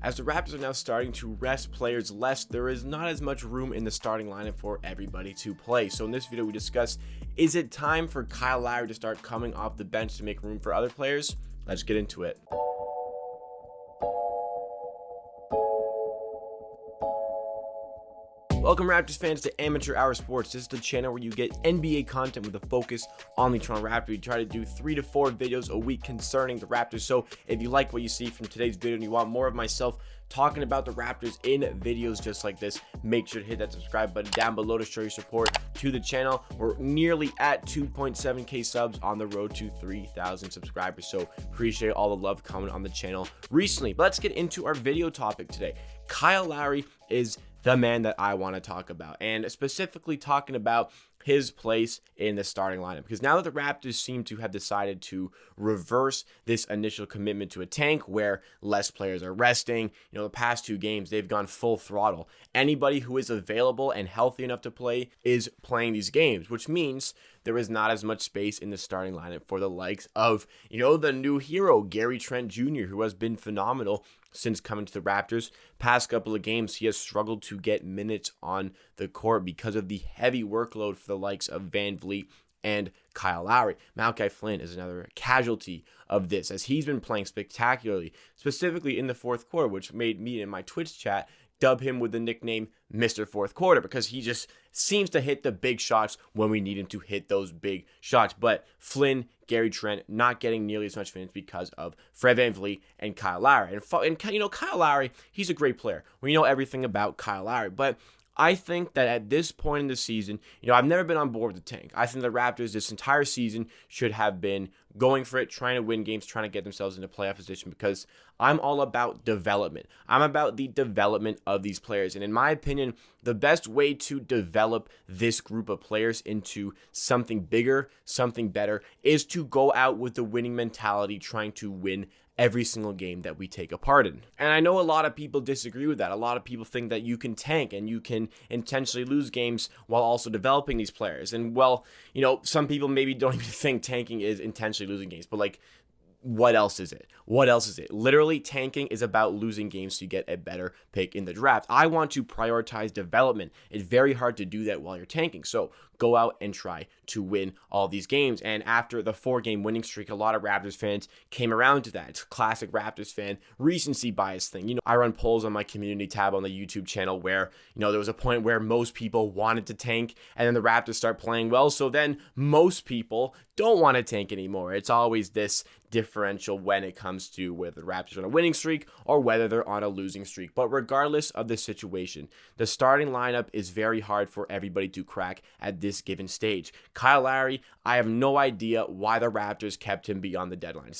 As the Raptors are now starting to rest players less, there is not as much room in the starting lineup for everybody to play. So in this video, we discuss, is it time for Kyle Lowry to start coming off the bench to make room for other players? Let's get into it. Welcome Raptors fans to Amateur Hour Sports. This is the channel where you get NBA content with a focus on the Toronto Raptors. We try to do 3 to 4 videos a week concerning the Raptors. So if you like what you see from today's video and you want more of myself talking about the Raptors in videos just like this, make sure to hit that subscribe button down below to show your support to the channel. We're nearly at 2.7k subs, on the road to 3,000 subscribers. So appreciate all the love coming on the channel recently. But let's get into our video topic today. Kyle Lowry is the man that I want to talk about, and specifically talking about his place in the starting lineup, because now that the Raptors seem to have decided to reverse this initial commitment to a tank where less players are resting, the past 2 games they've gone full throttle. Anybody who is available and healthy enough to play is playing these games, which means there is not as much space in the starting lineup for the likes of, the new hero, Gary Trent Jr., who has been phenomenal since coming to the Raptors. Past couple of games, he has struggled to get minutes on the court because of the heavy workload for the likes of Van Vliet and Kyle Lowry. Malachi Flynn is another casualty of this, as he's been playing spectacularly, specifically in the fourth quarter, which made me in my Twitch chat dub him with the nickname Mr. Fourth Quarter, because he just seems to hit the big shots when we need him to hit those big shots. But Flynn, Gary Trent not getting nearly as much minutes because of Fred VanVleet and Kyle Lowry. And Kyle Lowry, he's a great player. We know everything about Kyle Lowry, but I think that at this point in the season, I've never been on board with the tank. I think the Raptors this entire season should have been going for it, trying to win games, trying to get themselves into playoff position, because I'm all about development. I'm about the development of these players. And in my opinion, the best way to develop this group of players into something bigger, something better, is to go out with the winning mentality, trying to win every single game that we take a part in. And I know a lot of people disagree with that. A lot of people think that you can tank and you can intentionally lose games while also developing these players. And some people maybe don't even think tanking is intentionally losing games, but what else is it? What else is it? Literally, tanking is about losing games so you get a better pick in the draft. I want to prioritize development. It's very hard to do that while you're tanking. So go out and try to win all these games. And after the 4-game winning streak, a lot of Raptors fans came around to that. It's a classic Raptors fan recency bias thing. I run polls on my community tab on the YouTube channel where, there was a point where most people wanted to tank, and then the Raptors start playing well. So then most people don't want to tank anymore. It's always this differential when it comes to whether the Raptors are on a winning streak or whether they're on a losing streak. But regardless of the situation, the starting lineup is very hard for everybody to crack at this given stage. Kyle Lowry, I have no idea why the Raptors kept him beyond the deadline.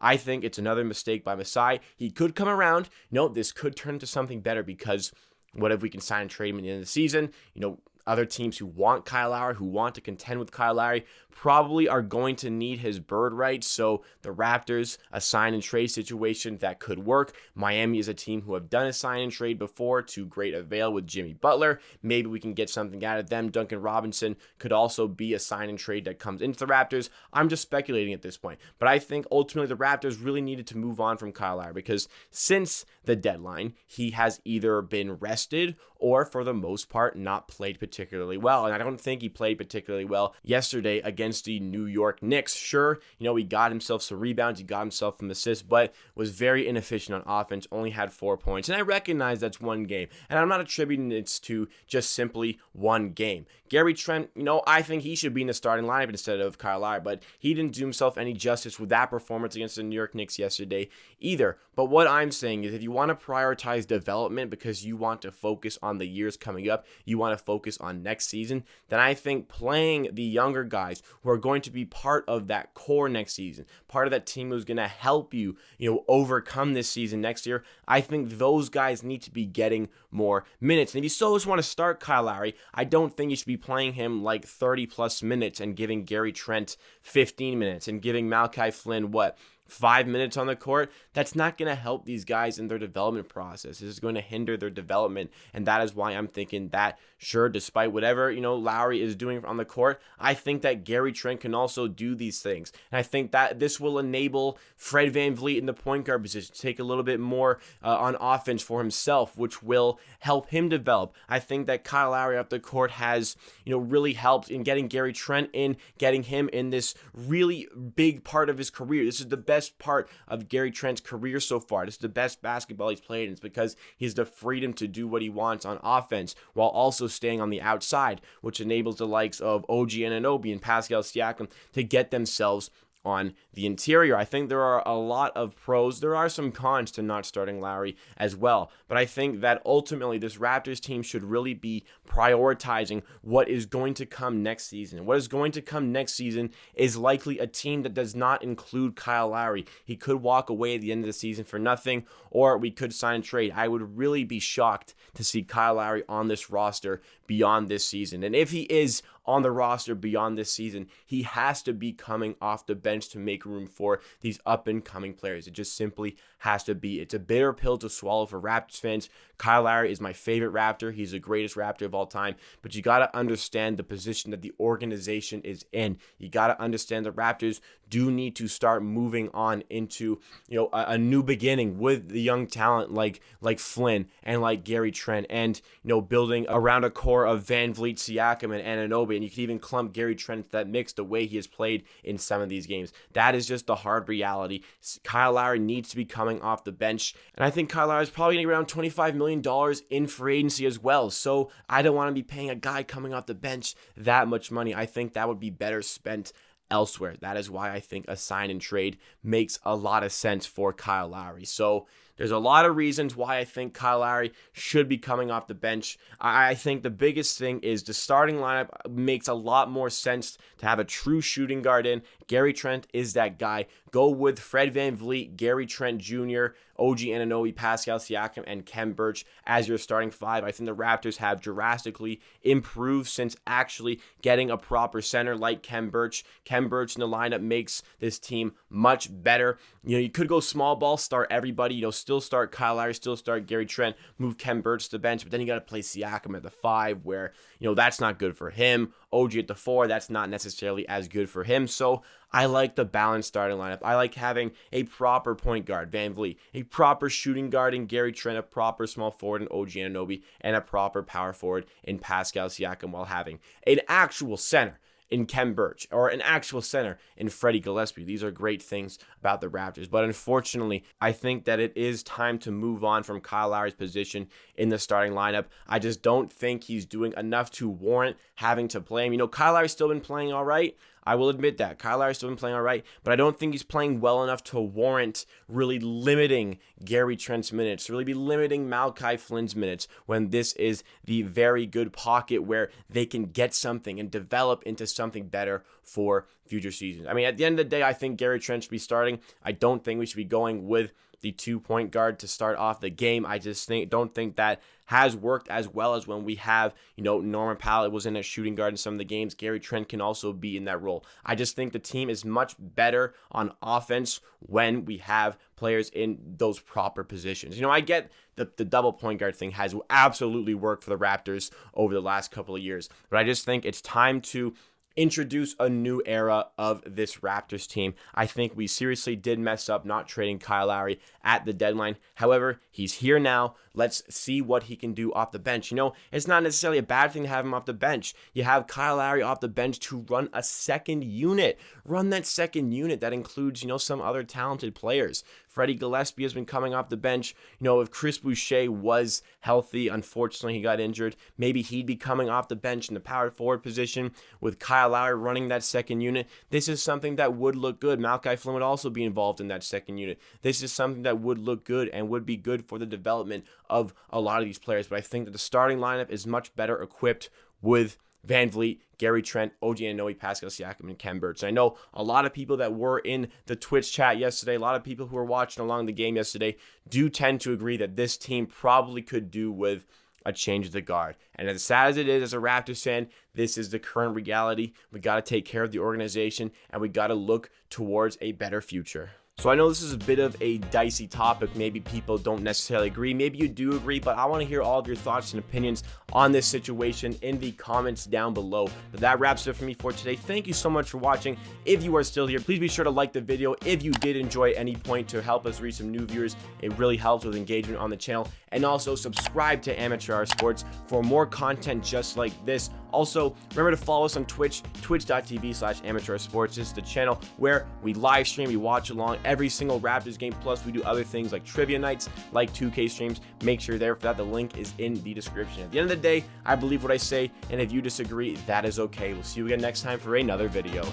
I think it's another mistake by Masai. He could come around. This could turn into something better, because what if we can sign and trade him at the end of the season? Other teams who want Kyle Lowry, who want to contend with Kyle Lowry, probably are going to need his bird rights. So the Raptors, a sign and trade situation that could work. Miami is a team who have done a sign and trade before to great avail with Jimmy Butler. Maybe we can get something out of them. Duncan Robinson could also be a sign and trade that comes into the Raptors. I'm just speculating at this point. But I think ultimately the Raptors really needed to move on from Kyle Lowry, because since the deadline, he has either been rested or, for the most part, not played particularly well. And I don't think he played particularly well yesterday against the New York Knicks. Sure, he got himself some rebounds, he got himself some assists, but was very inefficient on offense, only had 4 points. And I recognize that's one game, and I'm not attributing it to just simply one game. Gary Trent, I think he should be in the starting lineup instead of Kyle Lowry, but he didn't do himself any justice with that performance against the New York Knicks yesterday either. But what I'm saying is, if you want to prioritize development because you want to focus on the years coming up, you want to focus on next season, then I think playing the younger guys who are going to be part of that core next season, part of that team who's going to help you, overcome this season next year, I think those guys need to be getting more minutes. And if you still just want to start Kyle Lowry, I don't think you should be playing him 30 plus minutes and giving Gary Trent 15 minutes and giving Malachi Flynn 5 minutes on the court, that's not going to help these guys in their development process. This is going to hinder their development, and that is why I'm thinking that, sure, despite whatever, Lowry is doing on the court, I think that Gary Trent can also do these things, and I think that this will enable Fred VanVleet in the point guard position to take a little bit more on offense for himself, which will help him develop. I think that Kyle Lowry up the court has, really helped in getting Gary Trent in, getting him in this really big part of his career. This is the best part of Gary Trent's career so far. This is the best basketball he's played, and it's because he has the freedom to do what he wants on offense while also staying on the outside, which enables the likes of OG Anunoby and Pascal Siakam to get themselves on the interior. I think there are a lot of pros. There are some cons to not starting Lowry as well, but I think that ultimately this Raptors team should really be prioritizing what is going to come next season. What is going to come next season is likely a team that does not include Kyle Lowry. He could walk away at the end of the season for nothing, or we could sign and trade. I would really be shocked to see Kyle Lowry on this roster beyond this season. And if he is on the roster beyond this season, he has to be coming off the bench to make room for these up-and-coming players. It just simply has to be. It's a bitter pill to swallow for Raptors fans. Kyle Lowry is my favorite Raptor. He's the greatest Raptor of all time. But you got to understand the position that the organization is in. You got to understand the Raptors do need to start moving on into a new beginning with the young talent like Flynn and like Gary Trent, and building around a core of VanVleet, Siakam, and Anunoby. And you can even clump Gary Trent into that mix the way he has played in some of these games. That is just the hard reality. Kyle Lowry needs to be coming off the bench, and I think Kyle Lowry is probably going to be around $25 million in free agency as well. So I don't want to be paying a guy coming off the bench that much money. I think that would be better spent elsewhere. That is why I think a sign and trade makes a lot of sense for Kyle Lowry. So there's a lot of reasons why I think Kyle Lowry should be coming off the bench. I think the biggest thing is the starting lineup makes a lot more sense to have a true shooting guard in. Gary Trent is that guy. Go with Fred VanVleet, Gary Trent Jr., OG Anunoby, Pascal Siakam, and Khem Birch as your starting five. I think the Raptors have drastically improved since actually getting a proper center like Khem Birch. Khem Birch in the lineup makes this team much better. You could go small ball, start everybody, still start Kyle Lowry, still start Gary Trent, move Khem Birch to the bench, but then you got to play Siakam at the 5, where, that's not good for him. OG at the 4, that's not necessarily as good for him. So I like the balanced starting lineup. I like having a proper point guard, VanVleet, a proper shooting guard in Gary Trent, a proper small forward in OG Anunoby, and a proper power forward in Pascal Siakam, while having an actual center in Khem Birch or an actual center in Freddie Gillespie. These are great things about the Raptors. But unfortunately, I think that it is time to move on from Kyle Lowry's position in the starting lineup. I just don't think he's doing enough to warrant having to play him. Kyle Lowry's still been playing all right. I will admit that. Kyle Lowry's still been playing all right, but I don't think he's playing well enough to warrant really limiting Gary Trent's minutes, to really be limiting Malachi Flynn's minutes, when this is the very good pocket where they can get something and develop into something better for future seasons. At the end of the day, I think Gary Trent should be starting. I don't think we should be going with the 2-point guard to start off the game. I just don't think that has worked as well as when we have, Norman Powell was in a shooting guard in some of the games. Gary Trent can also be in that role. I just think the team is much better on offense when we have players in those proper positions. I get the double point guard thing has absolutely worked for the Raptors over the last couple of years, but I just think it's time to introduce a new era of this Raptors team. I think we seriously did mess up not trading Kyle Lowry at the deadline. However, he's here now. Let's see what he can do off the bench. It's not necessarily a bad thing to have him off the bench. You have Kyle Lowry off the bench to run a second unit. Run that second unit that includes, some other talented players. Freddie Gillespie has been coming off the bench. If Chris Boucher was healthy, unfortunately he got injured, maybe he'd be coming off the bench in the power forward position with Kyle Lowry running that second unit. This is something that would look good. Malachi Flynn would also be involved in that second unit. This is something that would look good and would be good for the development of a lot of these players. But I think that the starting lineup is much better equipped with VanVleet, Gary Trent, OG Anunoby, Pascal Siakam, and Khem Birch. I know a lot of people that were in the Twitch chat yesterday, a lot of people who were watching along the game yesterday, do tend to agree that this team probably could do with a change of the guard. And as sad as it is, as a Raptors fan, this is the current reality. We got to take care of the organization, and we got to look towards a better future. So I know this is a bit of a dicey topic. Maybe people don't necessarily agree. Maybe you do agree, but I want to hear all of your thoughts and opinions on this situation in the comments down below. But that wraps it for me for today. Thank you so much for watching. If you are still here, please be sure to like the video if you did enjoy any point to help us reach some new viewers. It really helps with engagement on the channel. And also subscribe to Amateur Hour Sports for more content just like this. Also, remember to follow us on Twitch, twitch.tv/amateursports. This is the channel where we live stream, we watch along every single Raptors game, plus we do other things like trivia nights, like 2K streams. Make sure you're there for that. The link is in the description. At the end of the day, I believe what I say, and if you disagree, that is okay. We'll see you again next time for another video.